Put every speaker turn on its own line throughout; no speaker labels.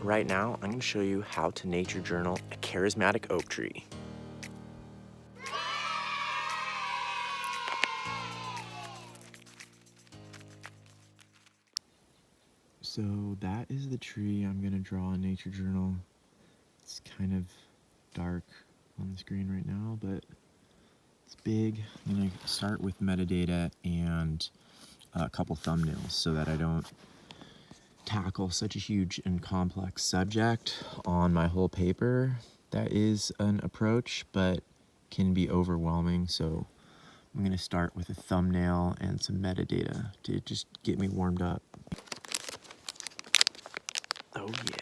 Right now, I'm going to show you how to nature journal a charismatic oak tree. So that is the tree I'm going to draw in nature journal. It's kind of dark on the screen right now, but it's big. I'm going to start with metadata and a couple thumbnails so that I don't tackle such a huge and complex subject on my whole paper. That is an approach, but can be overwhelming. So I'm going to start with a thumbnail and some metadata to just get me warmed up. Oh yeah.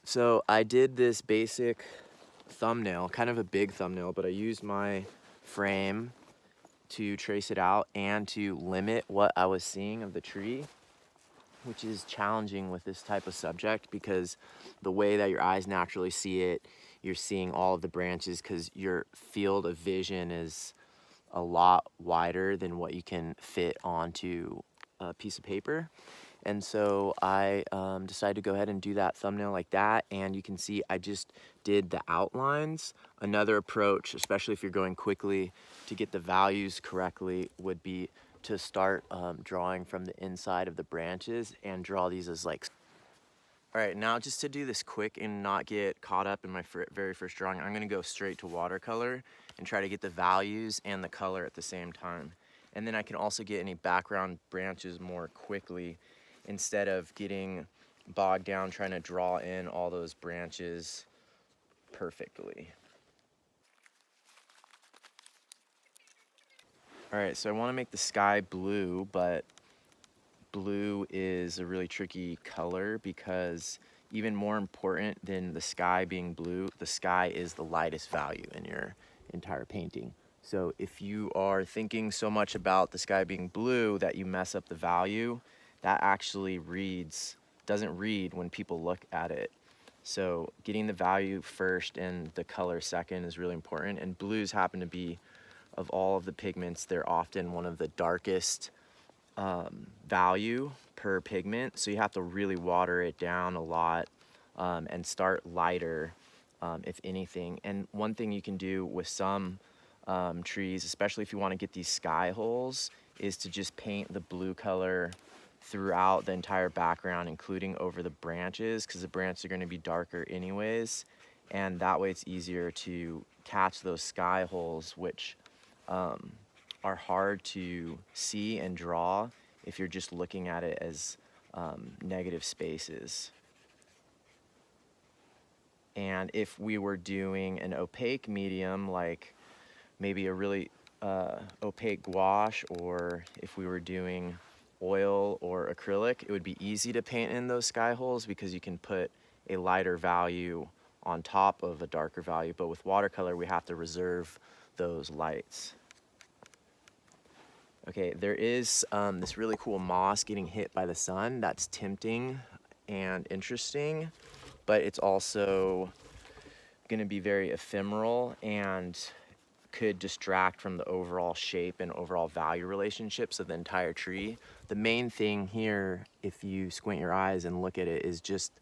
So I did this basic thumbnail, kind of a big thumbnail, but I used my frame to trace it out and to limit what I was seeing of the tree, which is challenging with this type of subject because the way that your eyes naturally see it, you're seeing all of the branches because your field of vision is a lot wider than what you can fit onto a piece of paper. And so I decided to go ahead and do that thumbnail like that. And you can see I just did the outlines. Another approach, especially if you're going quickly to get the values correctly, would be to start drawing from the inside of the branches and draw these as like. All right, now just to do this quick and not get caught up in my very first drawing, I'm gonna go straight to watercolor and try to get the values and the color at the same time. And then I can also get any background branches more quickly instead of getting bogged down trying to draw in all those branches perfectly. All right, so I wanna make the sky blue, but blue is a really tricky color because even more important than the sky being blue, the sky is the lightest value in your entire painting. So if you are thinking so much about the sky being blue that you mess up the value, that actually doesn't read when people look at it. So getting the value first and the color second is really important. And blues happen to be, of all of the pigments, they're often one of the darkest value per pigment, so you have to really water it down a lot and start lighter if anything. And one thing you can do with some trees, especially if you want to get these sky holes, is to just paint the blue color throughout the entire background, including over the branches, because the branches are going to be darker anyways, and that way it's easier to catch those sky holes, which are hard to see and draw if you're just looking at it as negative spaces. And if we were doing an opaque medium, like maybe a really opaque gouache, or if we were doing oil or acrylic, it would be easy to paint in those sky holes because you can put a lighter value on top of a darker value. But with watercolor, we have to reserve those lights. Okay, there is this really cool moss getting hit by the sun. That's tempting and interesting, but it's also gonna be very ephemeral and could distract from the overall shape and overall value relationships of the entire tree. The main thing here, if you squint your eyes and look at it, is just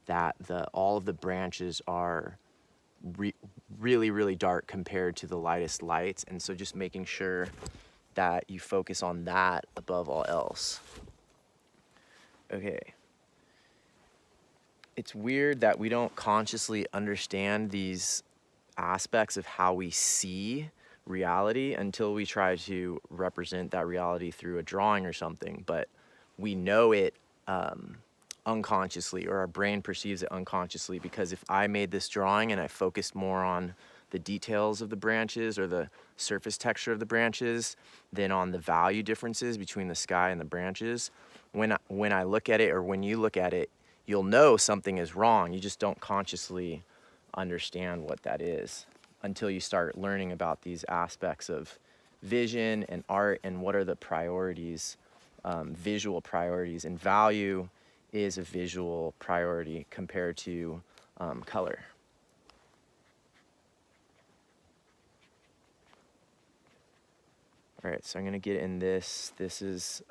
that all of the branches are really, really dark compared to the lightest lights. And so just making sure that you focus on that above all else. Okay. It's weird that we don't consciously understand these aspects of how we see reality until we try to represent that reality through a drawing or something, but we know it unconsciously, or our brain perceives it unconsciously, because if I made this drawing and I focused more on the details of the branches or the surface texture of the branches than on the value differences between the sky and the branches. When I look at it, or when you look at it, you'll know something is wrong. You just don't consciously understand what that is until you start learning about these aspects of vision and art and what are the priorities, visual priorities. And value is a visual priority compared to color. All right, so I'm gonna get in this. This is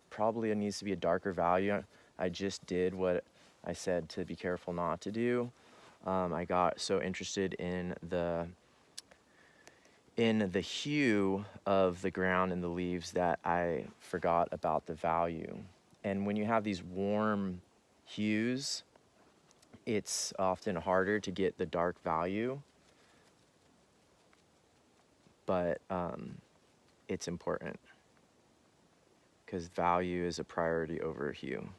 probably it needs to be a darker value. I just did what I said to be careful not to do. I got so interested in the hue of the ground and the leaves that I forgot about the value. And when you have these warm hues, it's often harder to get the dark value, but it's important because value is a priority over hue.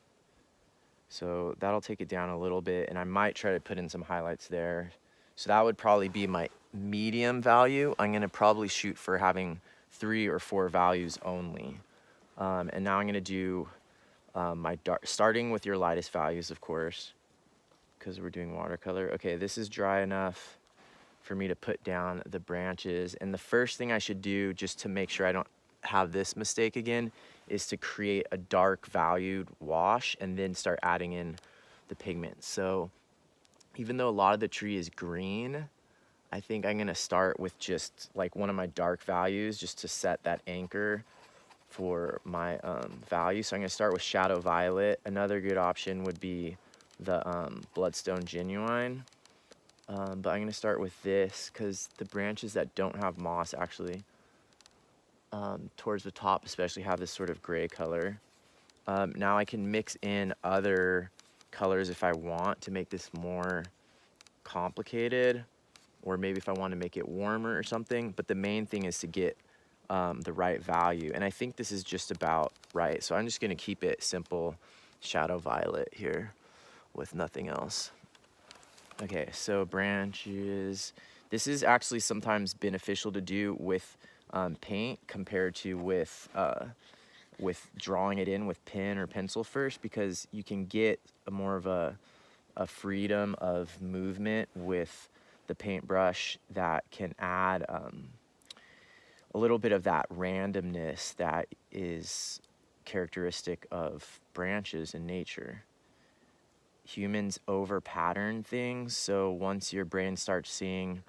So that'll take it down a little bit, and I might try to put in some highlights there. So that would probably be my medium value. I'm gonna probably shoot for having 3 or 4 values only. And now I'm gonna do my dark, starting with your lightest values, of course, because we're doing watercolor. Okay, this is dry enough for me to put down the branches. And the first thing I should do, just to make sure I don't have this mistake again, is to create a dark valued wash and then start adding in the pigment. So even though a lot of the tree is green, I think I'm gonna start with just like one of my dark values just to set that anchor for my value. So I'm gonna start with Shadow Violet. Another good option would be the Bloodstone Genuine. But I'm gonna start with this because the branches that don't have moss actually towards the top especially have this sort of gray color. Now I can mix in other colors if I want to make this more complicated, or maybe if I want to make it warmer or something, but the main thing is to get the right value. And I think this is just about right. So I'm just gonna keep it simple, Shadow Violet here with nothing else. Okay, so branches. This is actually sometimes beneficial to do with paint compared to with drawing it in with pen or pencil first, because you can get more of a freedom of movement with the paintbrush that can add a little bit of that randomness that is characteristic of branches in nature. Humans over pattern things, so once your brain starts seeing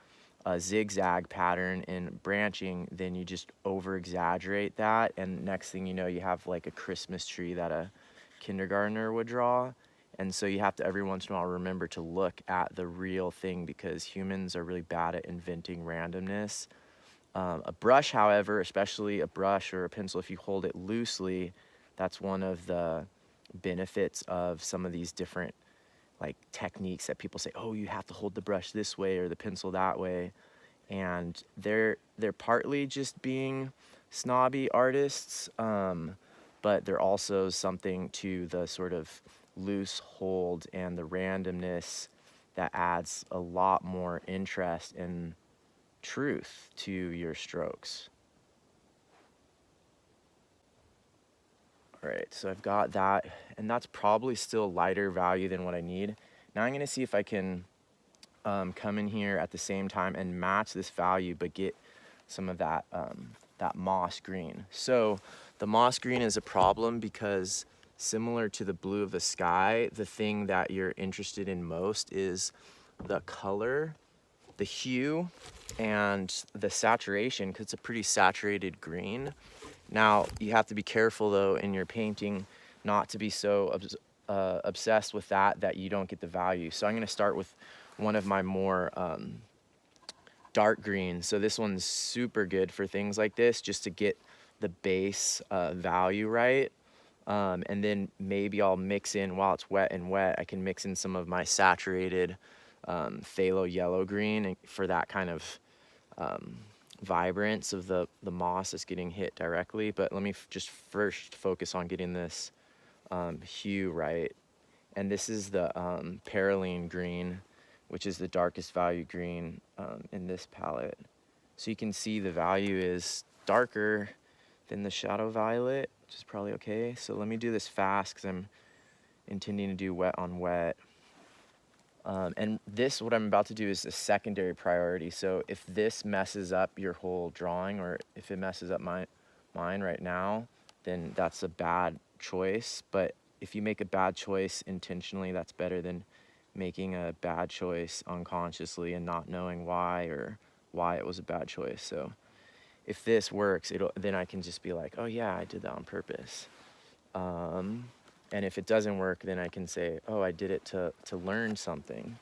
a zigzag pattern in branching, then you just over exaggerate that, and next thing you know you have like a Christmas tree that a kindergartner would draw. And so you have to every once in a while remember to look at the real thing, because humans are really bad at inventing randomness. A brush, however, especially a brush or a pencil, if you hold it loosely, that's one of the benefits of some of these different like techniques that people say, oh, you have to hold the brush this way or the pencil that way. And they're partly just being snobby artists, but they're also something to the sort of loose hold and the randomness that adds a lot more interest and truth to your strokes. All right, so I've got that, and that's probably still lighter value than what I need. Now I'm gonna see if I can come in here at the same time and match this value, but get some of that, that moss green. So the moss green is a problem because similar to the blue of the sky, the thing that you're interested in most is the color, the hue, and the saturation, because it's a pretty saturated green. Now, you have to be careful, though, in your painting not to be so obsessed with that you don't get the value. So I'm going to start with one of my more dark greens. So this one's super good for things like this, just to get the base value right. And then maybe I'll mix in, while it's wet, I can mix in some of my saturated phthalo yellow green for that kind of vibrance of the moss that's getting hit directly. But let me just first focus on getting this hue right. And this is the Paraline green which is the darkest value green in this palette. So you can see the value is darker than the shadow violet, which is probably okay. So let me do this fast because I'm intending to do wet on wet. And this, what I'm about to do, is a secondary priority. So if this messes up your whole drawing, or if it messes up mine right now, then that's a bad choice. But if you make a bad choice intentionally, that's better than making a bad choice unconsciously and not knowing why, or why it was a bad choice. So if this works, then I can just be like, oh yeah, I did that on purpose. And if it doesn't work, then I can say, oh, I did it to learn something.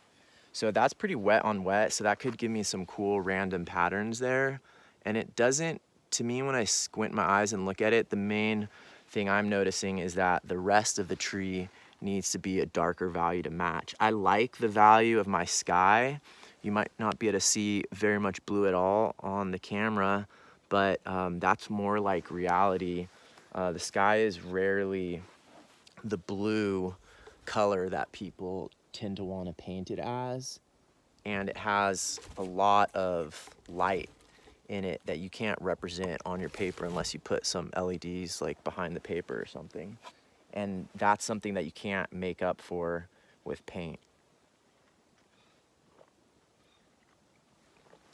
So that's pretty wet on wet. So that could give me some cool random patterns there. And it doesn't, to me, when I squint my eyes and look at it, the main thing I'm noticing is that the rest of the tree needs to be a darker value to match. I like the value of my sky. You might not be able to see very much blue at all on the camera, but that's more like reality. The sky is rarely the blue color that people tend to want to paint it as, and it has a lot of light in it that you can't represent on your paper unless you put some LEDs like behind the paper or something, and that's something that you can't make up for with paint.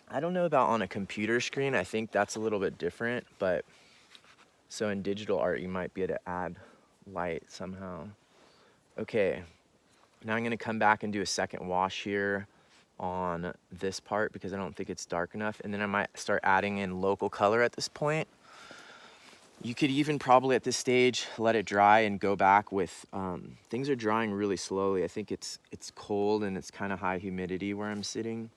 I don't know about on a computer screen. I think that's a little bit different, but so in digital art you might be able to add light somehow. Okay, now I'm gonna come back and do a second wash here on this part because I don't think it's dark enough, and then I might start adding in local color at this point. You could even probably at this stage let it dry and go back with, things are drying really slowly. I think it's cold and it's kind of high humidity where I'm sitting.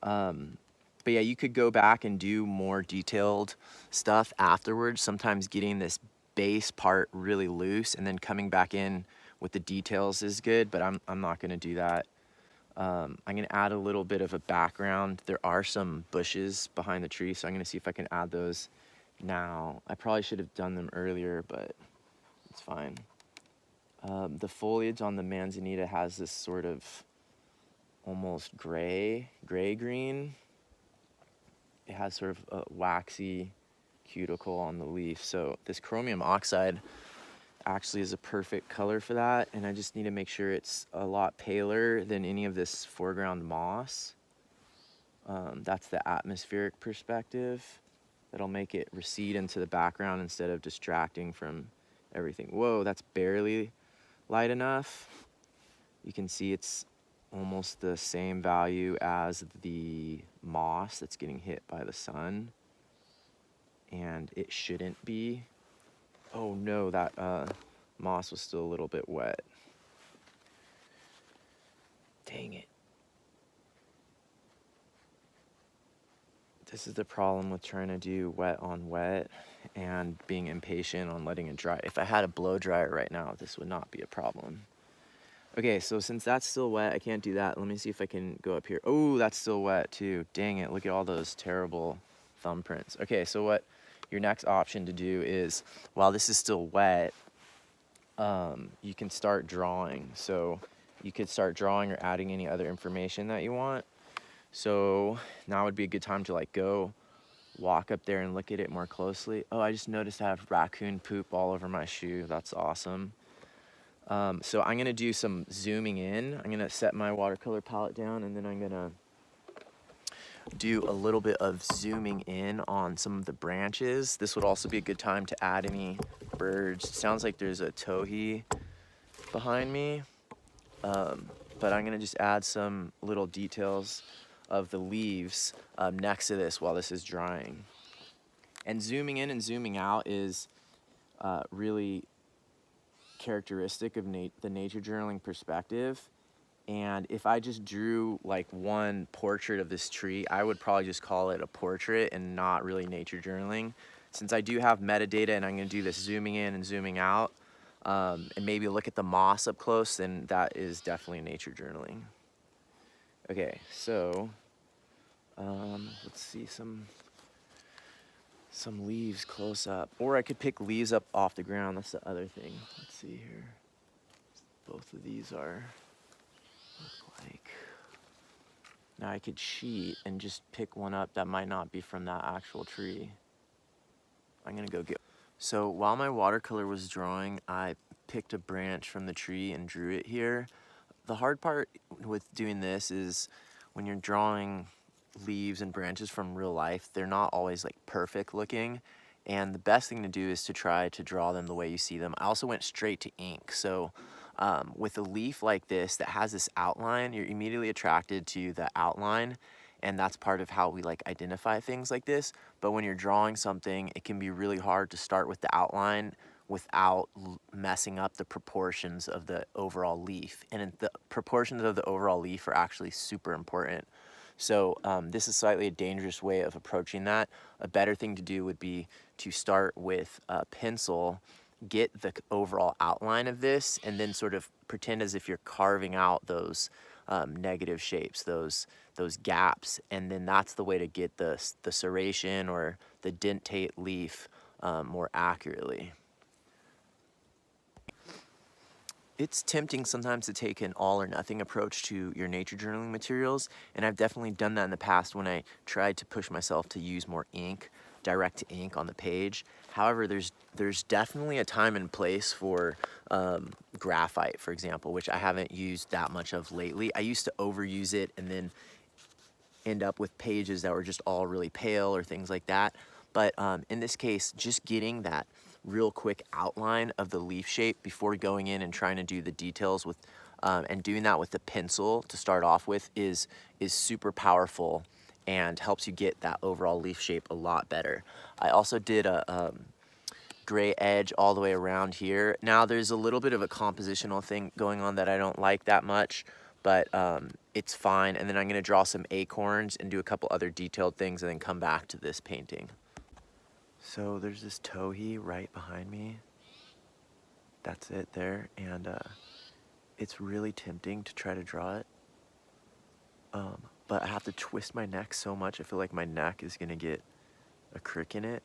But yeah, you could go back and do more detailed stuff afterwards, sometimes getting this base part really loose and then coming back in with the details is good, but I'm not gonna do that. I'm gonna add a little bit of a background. There are some bushes behind the tree, so I'm gonna see if I can add those now. I probably should have done them earlier, but it's fine. The foliage on the manzanita has this sort of almost gray green. It has sort of a waxy cuticle on the leaf. So this chromium oxide actually is a perfect color for that, and I just need to make sure it's a lot paler than any of this foreground moss. That's the atmospheric perspective that'll make it recede into the background instead of distracting from everything. Whoa, that's barely light enough. You can see it's almost the same value as the moss that's getting hit by the sun, and it shouldn't be. Oh no, that moss was still a little bit wet. Dang it. This is the problem with trying to do wet on wet and being impatient on letting it dry. If I had a blow dryer right now, this would not be a problem. Okay, so since that's still wet, I can't do that. Let me see if I can go up here. Oh, that's still wet too. Dang it, look at all those terrible thumbprints. Okay, so what your next option to do is, while this is still wet, you can start drawing. So you could start drawing or adding any other information that you want. So now would be a good time to like go walk up there and look at it more closely. Oh, I just noticed I have raccoon poop all over my shoe. That's awesome. So I'm gonna do some zooming in. I'm gonna set my watercolor palette down, and then I'm gonna do a little bit of zooming in on some of the branches. This would also be a good time to add any birds. It sounds like there's a towhee behind me, but I'm gonna just add some little details of the leaves next to this while this is drying. And zooming in and zooming out is really characteristic of the nature journaling perspective. And if I just drew like one portrait of this tree, I would probably just call it a portrait and not really nature journaling. Since I do have metadata and I'm gonna do this zooming in and zooming out, and maybe look at the moss up close, then that is definitely nature journaling. Okay, so let's see some leaves close up. Or I could pick leaves up off the ground. That's the other thing. Let's see here. Both of these are look like Now I could cheat and just pick one up that might not be from that actual tree. I'm gonna go get. So while my watercolor was drawing, I picked a branch from the tree and drew it here. The hard part with doing this is when you're drawing leaves and branches from real life, they're not always like perfect looking. And the best thing to do is to try to draw them the way you see them. I also went straight to ink. So with a leaf like this that has this outline, you're immediately attracted to the outline. And that's part of how we like identify things like this. But when you're drawing something, it can be really hard to start with the outline without messing up the proportions of the overall leaf. And the proportions of the overall leaf are actually super important. So this is slightly a dangerous way of approaching that. A better thing to do would be to start with a pencil, get the overall outline of this, and then sort of pretend as if you're carving out those negative shapes, those gaps, and then that's the way to get the serration or the dentate leaf more accurately. It's tempting sometimes to take an all or nothing approach to your nature journaling materials, and I've definitely done that in the past when I tried to push myself to use more ink, direct to ink on the page. However, there's definitely a time and place for graphite, for example, which I haven't used that much of lately. I used to overuse it and then end up with pages that were just all really pale or things like that. But in this case, just getting that real quick outline of the leaf shape before going in and trying to do the details with, and doing that with the pencil to start off with is super powerful and helps you get that overall leaf shape a lot better. I also did a gray edge all the way around here. Now there's a little bit of a compositional thing going on that I don't like that much, but it's fine. And then I'm gonna draw some acorns and do a couple other detailed things and then come back to this painting. So there's this towhee right behind me. That's it there. And it's really tempting to try to draw it. But I have to twist my neck so much, I feel like my neck is gonna get a crick in it.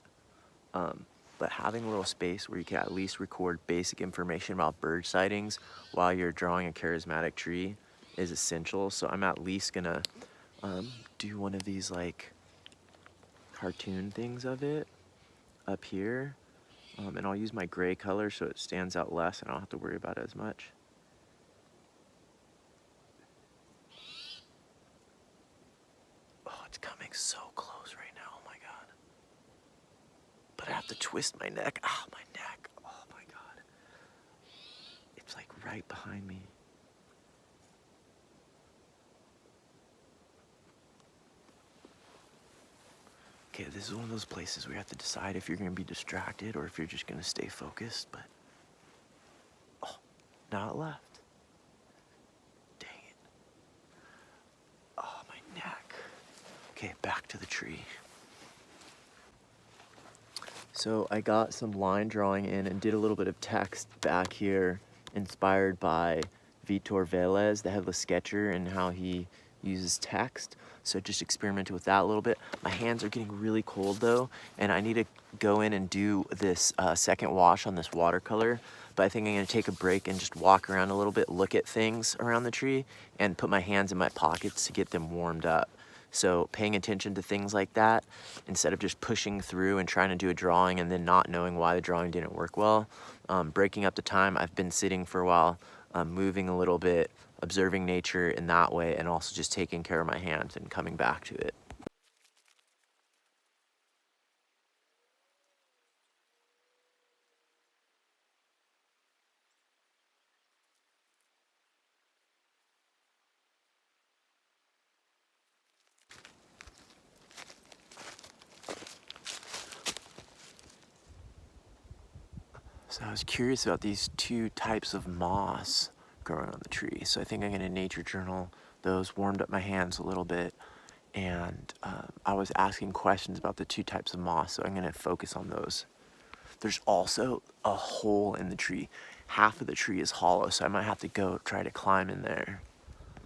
But having a little space where you can at least record basic information about bird sightings while you're drawing a charismatic tree is essential. So I'm at least gonna do one of these like cartoon things of it up here. And I'll use my gray color so it stands out less and I don't have to worry about it as much. Oh, it's coming so close right now, oh my God. But I have to twist my neck. Ah, my neck, oh my God. It's like right behind me. Okay, this is one of those places where you have to decide if you're gonna be distracted or if you're just gonna stay focused, but, oh, now it left. Dang it. Oh, my neck. Okay, back to the tree. So I got some line drawing in and did a little bit of text back here, inspired by Vitor Velez, the headless sketcher, and how he uses text. So just experimented with that a little bit. My hands are getting really cold though, and I need to go in and do this second wash on this watercolor. But I think I'm gonna take a break and just walk around a little bit, look at things around the tree, and put my hands in my pockets to get them warmed up. So paying attention to things like that, instead of just pushing through and trying to do a drawing and then not knowing why the drawing didn't work well, breaking up the time. I've been sitting for a while, moving a little bit, observing nature in that way, and also just taking care of my hands and coming back to it. So I was curious about these two types of moss growing on the tree. So I think I'm gonna nature journal those, warmed up my hands a little bit, and I was asking questions about the two types of moss, so I'm gonna focus on those. There's also a hole in the tree. Half of the tree is hollow, so I might have to go try to climb in there.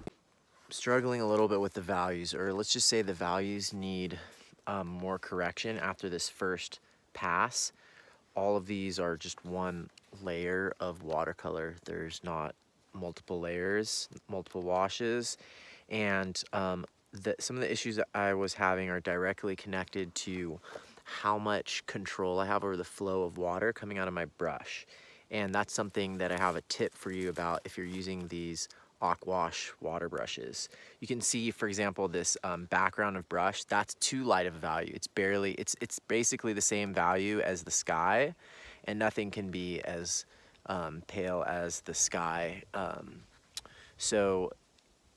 I'm struggling a little bit with the values, or let's just say the values need more correction after this first pass. All of these are just one layer of watercolor. There's not multiple layers, multiple washes, and some of the issues that I was having are directly connected to how much control I have over the flow of water coming out of my brush. And that's something that I have a tip for you about if you're using these aquash water brushes. You can see, for example, this background of brush, that's too light of a value. It's basically the same value as the sky, and nothing can be as pale as the sky. So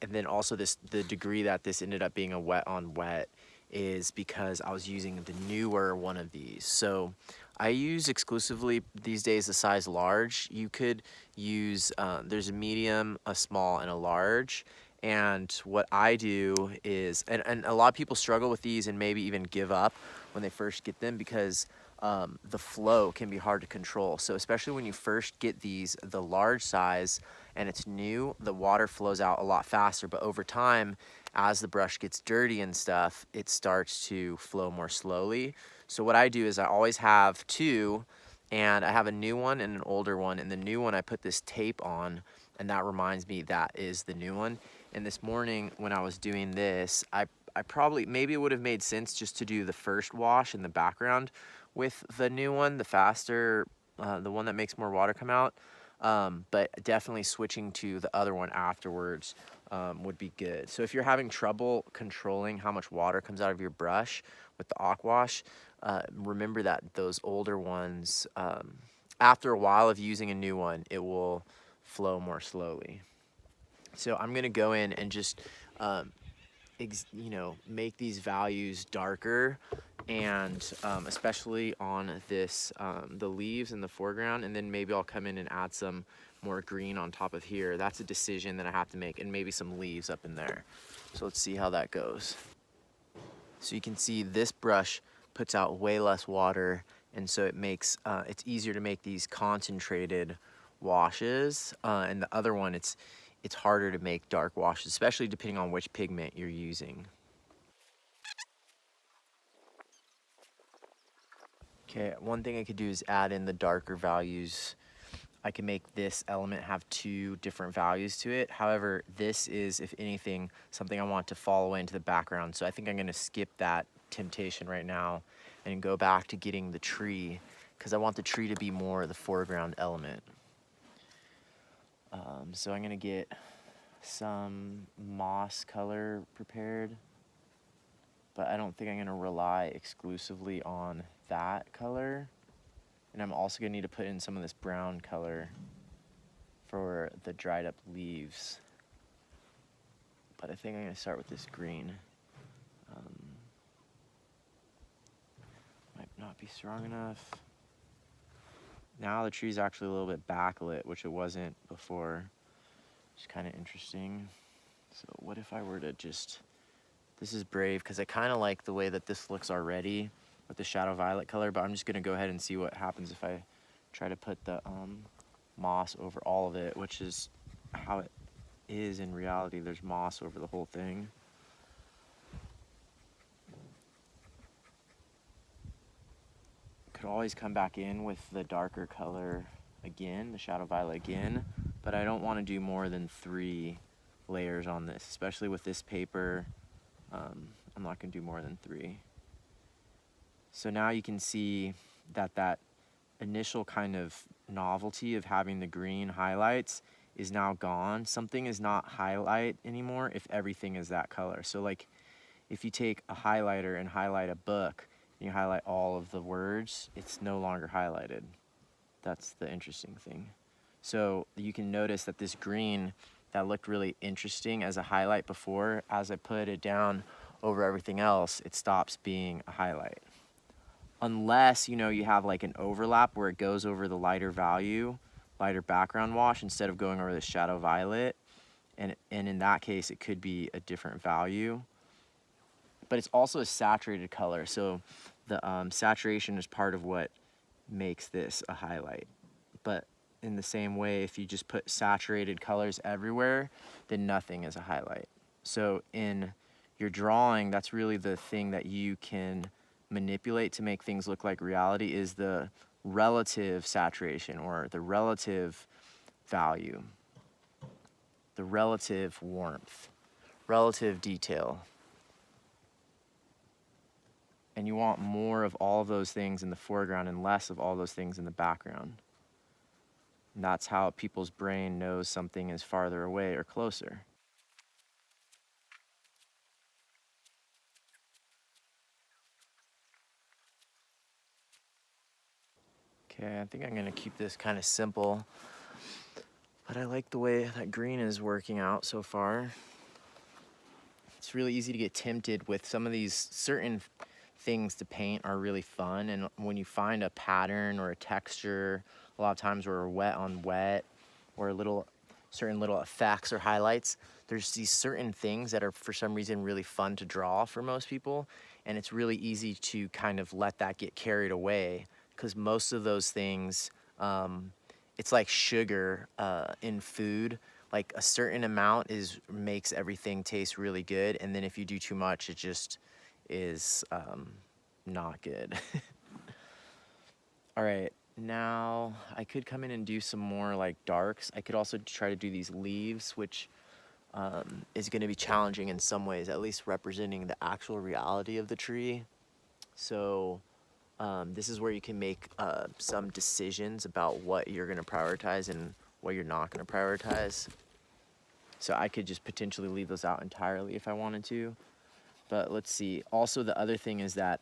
and then also the degree that this ended up being a wet on wet is because I was using the newer one of these. So I use exclusively these days the size large. You could use, there's a medium, a small, and a large. And what I do is, and a lot of people struggle with these and maybe even give up when they first get them because the flow can be hard to control. So especially when you first get these, the large size, and it's new, the water flows out a lot faster. But over time, as the brush gets dirty and stuff, it starts to flow more slowly. So what I do is I always have two, and I have a new one and an older one. And the new one, I put this tape on, and that reminds me that is the new one. And this morning when I was doing this, I probably, maybe it would have made sense just to do the first wash in the background with the new one, the faster, the one that makes more water come out. But definitely switching to the other one afterwards would be good. So if you're having trouble controlling how much water comes out of your brush with the aquash, remember that those older ones, after a while of using a new one, it will flow more slowly. So I'm gonna go in and just make these values darker, and especially on this, the leaves in the foreground, and then maybe I'll come in and add some more green on top of here. That's a decision that I have to make, and maybe some leaves up in there. So let's see how that goes. So you can see this brush puts out way less water, and so it makes, it's easier to make these concentrated washes, and the other one, it's harder to make dark washes, especially depending on which pigment you're using. Okay, one thing I could do is add in the darker values. I can make this element have two different values to it. However, this is, if anything, something I want to follow into the background. So I think I'm gonna skip that temptation right now and go back to getting the tree, because I want the tree to be more the foreground element. So I'm gonna get some moss color prepared, but I don't think I'm gonna rely exclusively on that color. And I'm also gonna need to put in some of this brown color for the dried up leaves. But I think I'm gonna start with this green. Might not be strong enough. Now the tree's actually a little bit backlit, which it wasn't before. It's kind of interesting. So what if I were to just, this is brave because I kind of like the way that this looks already with the shadow violet color, but I'm just gonna go ahead and see what happens if I try to put the moss over all of it, which is how it is in reality. There's moss over the whole thing. Could always come back in with the darker color again, the shadow violet again, but I don't want to do more than 3 layers on this, especially with this paper. I'm not going to do more than 3. So now you can see that that initial kind of novelty of having the green highlights is now gone. Something is not highlight anymore if everything is that color. So like if you take a highlighter and highlight a book, and you highlight all of the words, it's no longer highlighted. That's the interesting thing. So you can notice that this green that looked really interesting as a highlight before, as I put it down over everything else, it stops being a highlight. Unless, you have like an overlap where it goes over the lighter value, lighter background wash instead of going over the shadow violet. And in that case, it could be a different value. But it's also a saturated color, so the saturation is part of what makes this a highlight. But in the same way, if you just put saturated colors everywhere, then nothing is a highlight. So in your drawing, that's really the thing that you can manipulate to make things look like reality, is the relative saturation or the relative value, the relative warmth, relative detail. And you want more of all of those things in the foreground and less of all those things in the background. And that's how people's brain knows something is farther away or closer. Okay, I think I'm gonna keep this kind of simple, but I like the way that green is working out so far. It's really easy to get tempted with some of these certain things to paint are really fun, and when you find a pattern or a texture, a lot of times we're wet on wet or certain little effects or highlights, there's these certain things that are for some reason really fun to draw for most people, and it's really easy to kind of let that get carried away because most of those things, it's like sugar in food. Like a certain amount makes everything taste really good, and then if you do too much, it just is not good. All right, now I could come in and do some more like darks. I could also try to do these leaves, which is going to be challenging in some ways, at least representing the actual reality of the tree. So this is where you can make some decisions about what you're going to prioritize and what you're not going to prioritize. So I could just potentially leave those out entirely if I wanted to. But let's see. Also, the other thing is that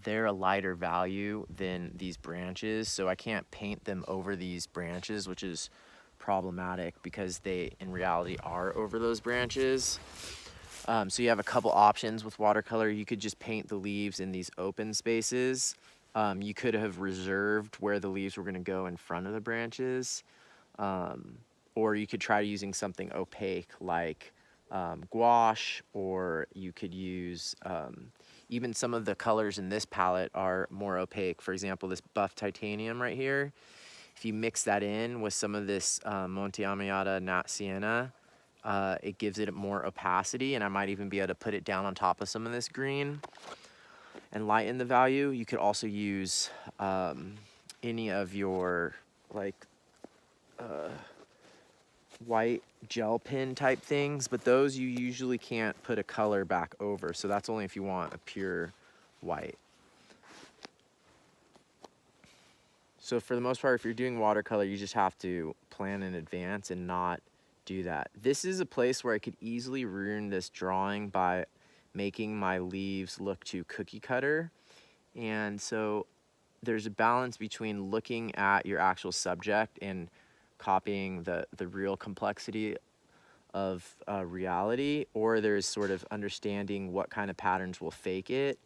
they're a lighter value than these branches, so I can't paint them over these branches, which is problematic because they in reality are over those branches. So you have a couple options with watercolor. You could just paint the leaves in these open spaces. You could have reserved where the leaves were going to go in front of the branches, or you could try using something opaque like gouache, or you could use even some of the colors in this palette are more opaque. For example, this buff titanium right here, if you mix that in with some of this Monte Amiata Nat Sienna, it gives it more opacity, and I might even be able to put it down on top of some of this green and lighten the value. You could also use any of your like white gel pen type things, but those you usually can't put a color back over, so that's only if you want a pure white. So for the most part, if you're doing watercolor, you just have to plan in advance and not do that. This is a place where I could easily ruin this drawing by making my leaves look too cookie cutter. And so there's a balance between looking at your actual subject and copying the real complexity of reality, or there's sort of understanding what kind of patterns will fake it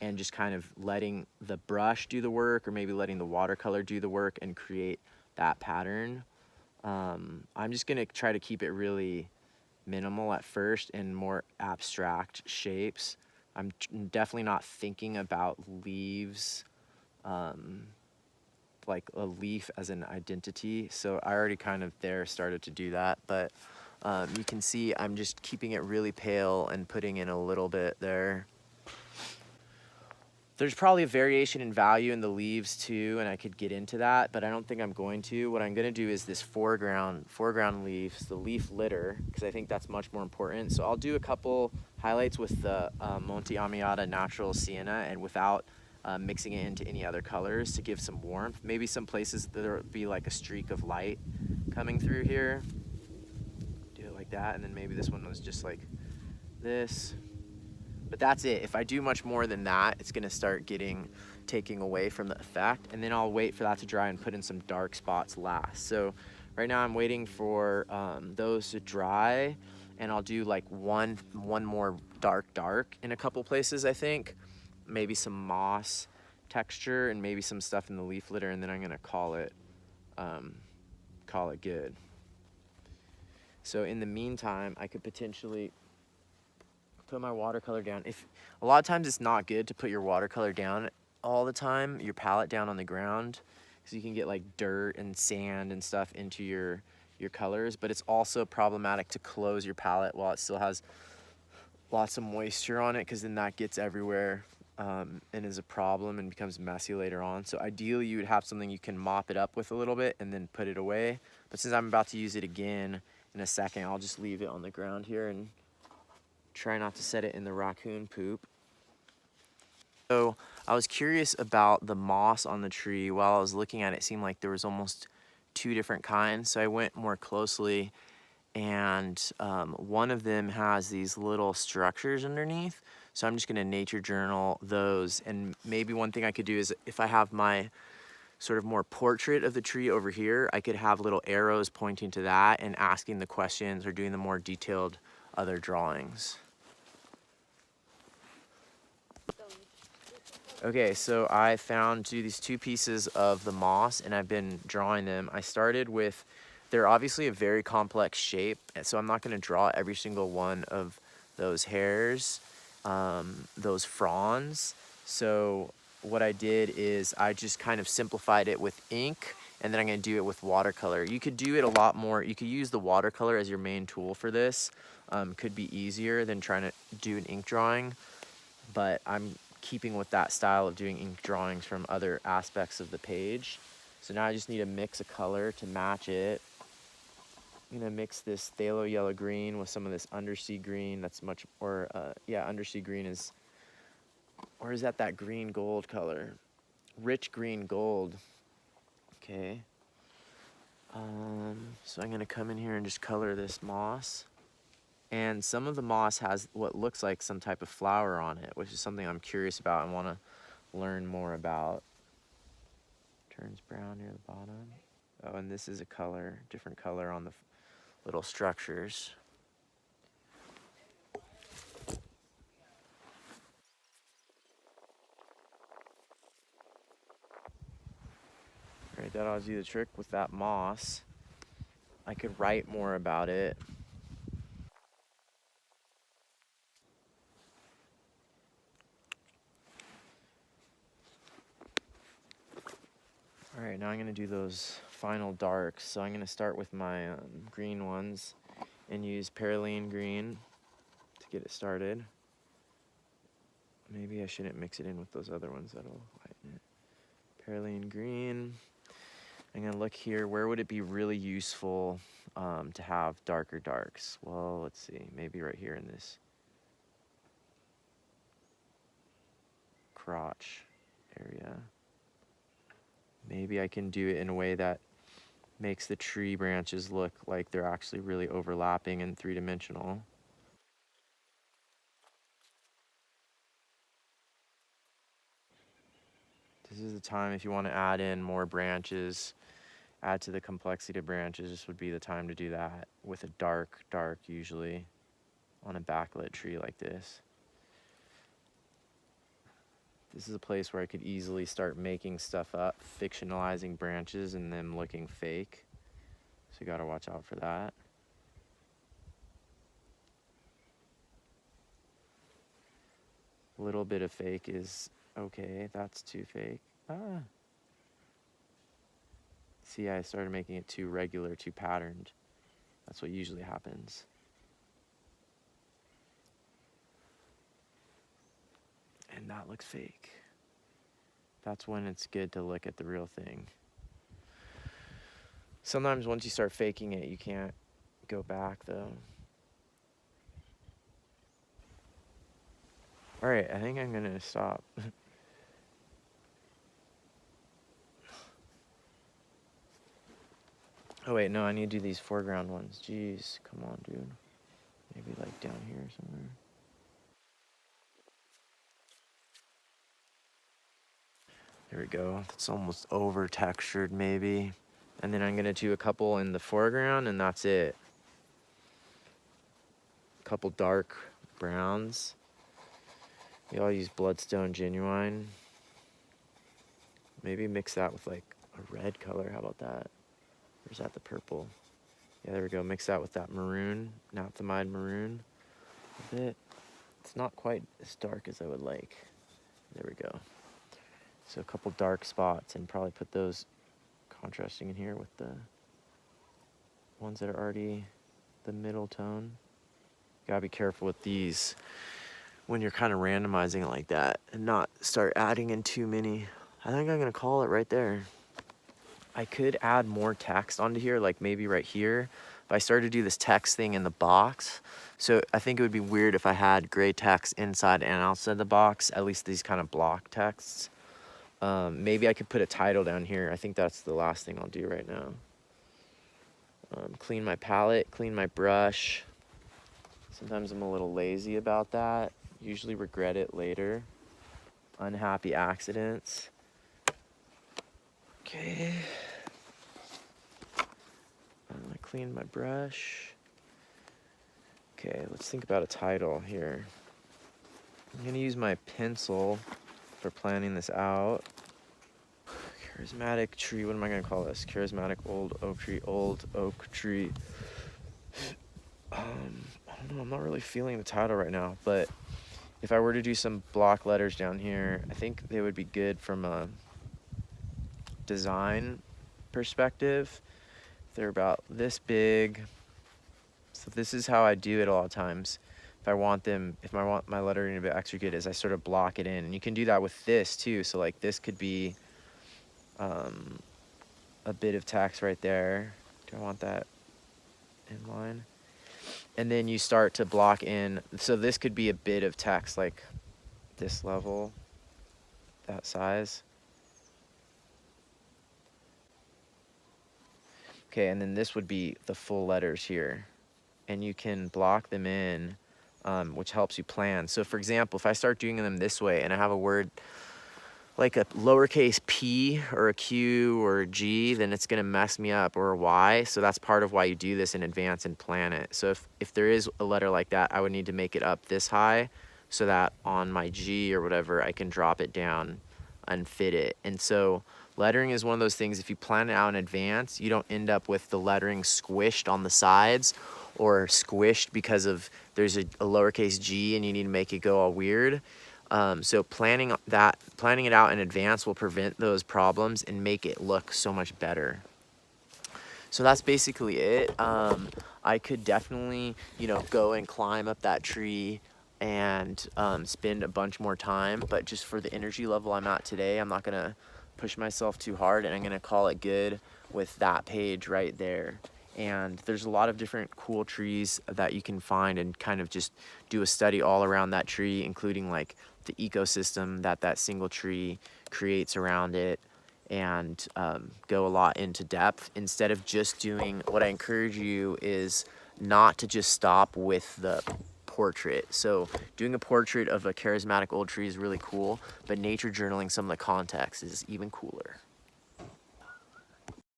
and just kind of letting the brush do the work, or maybe letting the watercolor do the work and create that pattern. I'm just gonna try to keep it really minimal at first and more abstract shapes. I'm definitely not thinking about leaves like a leaf as an identity, so I already kind of started to do that, but you can see I'm just keeping it really pale and putting in a little bit there. There's probably a variation in value in the leaves too, and I could get into that, but I don't think I'm going to. What I'm gonna do is this foreground leaves, the leaf litter, because I think that's much more important. So I'll do a couple highlights with the Monte Amiata Natural Sienna and without mixing it into any other colors to give some warmth. Maybe some places there'll be like a streak of light coming through here. Do it like that, and then maybe this one was just like this. But that's it. If I do much more than that, it's gonna start taking away from the effect, and then I'll wait for that to dry and put in some dark spots last. So right now I'm waiting for those to dry, and I'll do like one more dark in a couple places, I think. Maybe some moss texture and maybe some stuff in the leaf litter, and then I'm gonna call it good. So in the meantime, I could potentially put my watercolor down. If a lot of times it's not good to put your watercolor down all the time, your palette down on the ground, because you can get like dirt and sand and stuff into your colors, but it's also problematic to close your palette while it still has lots of moisture on it, because then that gets everywhere and is a problem and becomes messy later on. So ideally you would have something you can mop it up with a little bit and then put it away, but since I'm about to use it again in a second, I'll just leave it on the ground here and try not to set it in the raccoon poop. So I was curious about the moss on the tree. While I was looking at it, it seemed like there was almost two different kinds. So I went more closely, and one of them has these little structures underneath. So I'm just gonna nature journal those. And maybe one thing I could do is, if I have my sort of more portrait of the tree over here, I could have little arrows pointing to that and asking the questions or doing the more detailed other drawings. Okay, so I found these two pieces of the moss and I've been drawing them. I started with, they're obviously a very complex shape, so I'm not gonna draw every single one of those hairs, those fronds. So what I did is I just kind of simplified it with ink, and then I'm gonna do it with watercolor. You could do it a lot more, you could use the watercolor as your main tool for this. Could be easier than trying to do an ink drawing, but I'm keeping with that style of doing ink drawings from other aspects of the page. So now I just need to mix a color to match it. I'm gonna mix this phthalo yellow green with some of this undersea green. That's much, or yeah, undersea green is, or is that green gold color? Rich green gold. Okay. So I'm gonna come in here and just color this moss. And some of the moss has what looks like some type of flower on it, which is something I'm curious about and want to learn more about. Turns brown near the bottom. Oh, and this is a color, different color on the little structures. All right, that'll do the trick with that moss. I could write more about it. All right, now I'm gonna do those final darks. So I'm gonna start with my green ones and use Perylene green to get it started. Maybe I shouldn't mix it in with those other ones, that'll lighten it. Perylene green. I'm gonna look here, where would it be really useful to have darker darks? Well, let's see, maybe right here in this crotch area. Maybe I can do it in a way that makes the tree branches look like they're actually really overlapping and three-dimensional. This is the time if you want to add in more branches, add to the complexity of branches, this would be the time to do that with a dark usually on a backlit tree like this. This is a place where I could easily start making stuff up, fictionalizing branches and them looking fake. So you gotta watch out for that. A little bit of fake is okay, that's too fake. Ah. See, I started making it too regular, too patterned. That's what usually happens. And that looks fake. That's when it's good to look at the real thing. Sometimes once you start faking it, you can't go back though. All right, I think I'm gonna stop. Oh wait, no, I need to do these foreground ones. Jeez, come on, dude. Maybe like down here somewhere. There we go. It's almost over textured maybe. And then I'm gonna do a couple in the foreground and that's it. A couple dark browns. We all use Bloodstone Genuine. Maybe mix that with like a red color, how about that? Or is that the purple? Yeah, there we go, mix that with that maroon, naphthalide maroon a bit. It's not quite as dark as I would like. There we go. So a couple dark spots and probably put those contrasting in here with the ones that are already the middle tone. Gotta be careful with these when you're kind of randomizing it like that and not start adding in too many. I think I'm gonna call it right there. I could add more text onto here, like maybe right here, but I started to do this text thing in the box. So I think it would be weird if I had gray text inside and outside the box, at least these kind of block texts. Maybe I could put a title down here. I think that's the last thing I'll do right now. Clean my palette, clean my brush. Sometimes I'm a little lazy about that. Usually regret it later. Unhappy accidents. Okay. I clean my brush. Okay, let's think about a title here. I'm gonna use my pencil for planning this out. Charismatic tree, what am I gonna call this? Charismatic old oak tree, old oak tree. I don't know, I'm not really feeling the title right now, but if I were to do some block letters down here, I think they would be good from a design perspective. They're about this big. So this is how I do it a lot of times. If I want my lettering to be extra good, is I sort of block it in. And you can do that with this too. So like this could be a bit of text right there. Do I want that in line? And then you start to block in. So this could be a bit of text, like this level, that size. Okay, and then this would be the full letters here. And you can block them in, which helps you plan. So for example, if I start doing them this way and I have a word like a lowercase p or a q or a g, then it's gonna mess me up, or a y. So that's part of why you do this in advance and plan it. So if there is a letter like that, I would need to make it up this high so that on my G or whatever, I can drop it down and fit it. And so lettering is one of those things, if you plan it out in advance, you don't end up with the lettering squished on the sides or squished because of there's a lowercase g and you need to make it go all weird. So planning it out in advance will prevent those problems and make it look so much better. So that's basically it. I could definitely, go and climb up that tree and spend a bunch more time, but just for the energy level I'm at today, I'm not gonna push myself too hard, and I'm gonna call it good with that page right there. And there's a lot of different cool trees that you can find and kind of just do a study all around that tree, including like the ecosystem that single tree creates around it, and go a lot into depth instead of just doing. What I encourage you is not to just stop with the portrait. So doing a portrait of a charismatic old tree is really cool, but nature journaling some of the context is even cooler.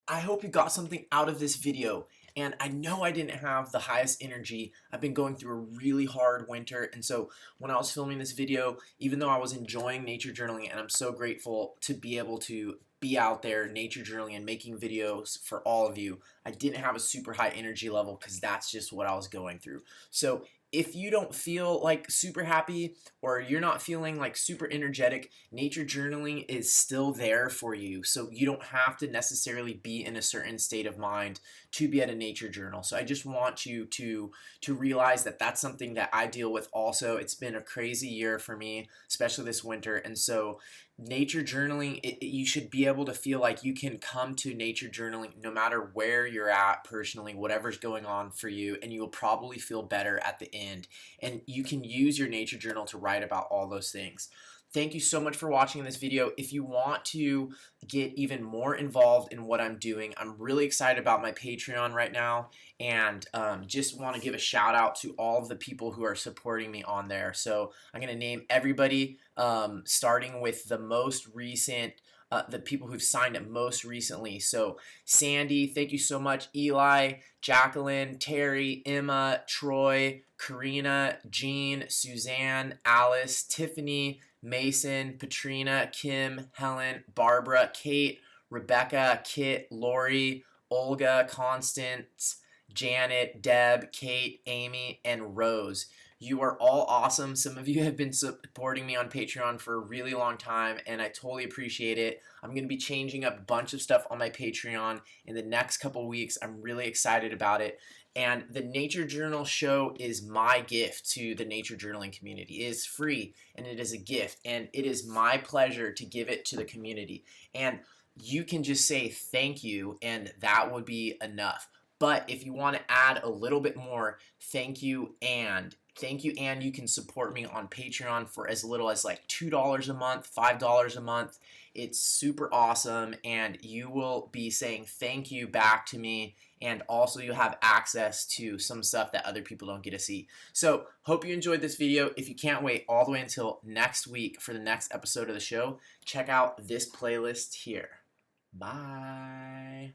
I hope you got something out of this video. And I know I didn't have the highest energy. I've been going through a really hard winter, and so when I was filming this video, even though I was enjoying nature journaling, and I'm so grateful to be able to be out there nature journaling and making videos for all of you, I didn't have a super high energy level because that's just what I was going through. So if you don't feel like super happy, or you're not feeling like super energetic, nature journaling is still there for you. So you don't have to necessarily be in a certain state of mind to be at a nature journal. So I just want you to realize that that's something that I deal with also. It's been a crazy year for me, especially this winter. And so nature journaling, you should be able to feel like you can come to nature journaling no matter where you're at personally, whatever's going on for you, and you will probably feel better at the end. And you can use your nature journal to write about all those things. Thank you so much for watching this video. If you want to get even more involved in what I'm doing, I'm really excited about my Patreon right now, and just want to give a shout out to all of the people who are supporting me on there. So I'm going to name everybody, starting with the most recent, the people who've signed up most recently. So Sandy, thank you so much. Eli, Jacqueline, Terry, Emma, Troy, Karina, Jean, Suzanne, Alice, Tiffany, Mason, Patrina, Kim, Helen, Barbara, Kate, Rebecca, Kit, Lori, Olga, Constance, Janet, Deb, Kate, Amy, and Rose. You are all awesome. Some of you have been supporting me on Patreon for a really long time, and I totally appreciate it. I'm going to be changing up a bunch of stuff on my Patreon in the next couple weeks. I'm really excited about it. And the Nature Journal show is my gift to the nature journaling community. It is free, and it is a gift, and it is my pleasure to give it to the community. And you can just say thank you, and that would be enough. But if you want to add a little bit more, thank you, and you can support me on Patreon for as little as like $2 a month, $5 a month. It's super awesome, and you will be saying thank you back to me, and also you have access to some stuff that other people don't get to see. So hope you enjoyed this video. If you can't wait all the way until next week for the next episode of the show, check out this playlist here. Bye.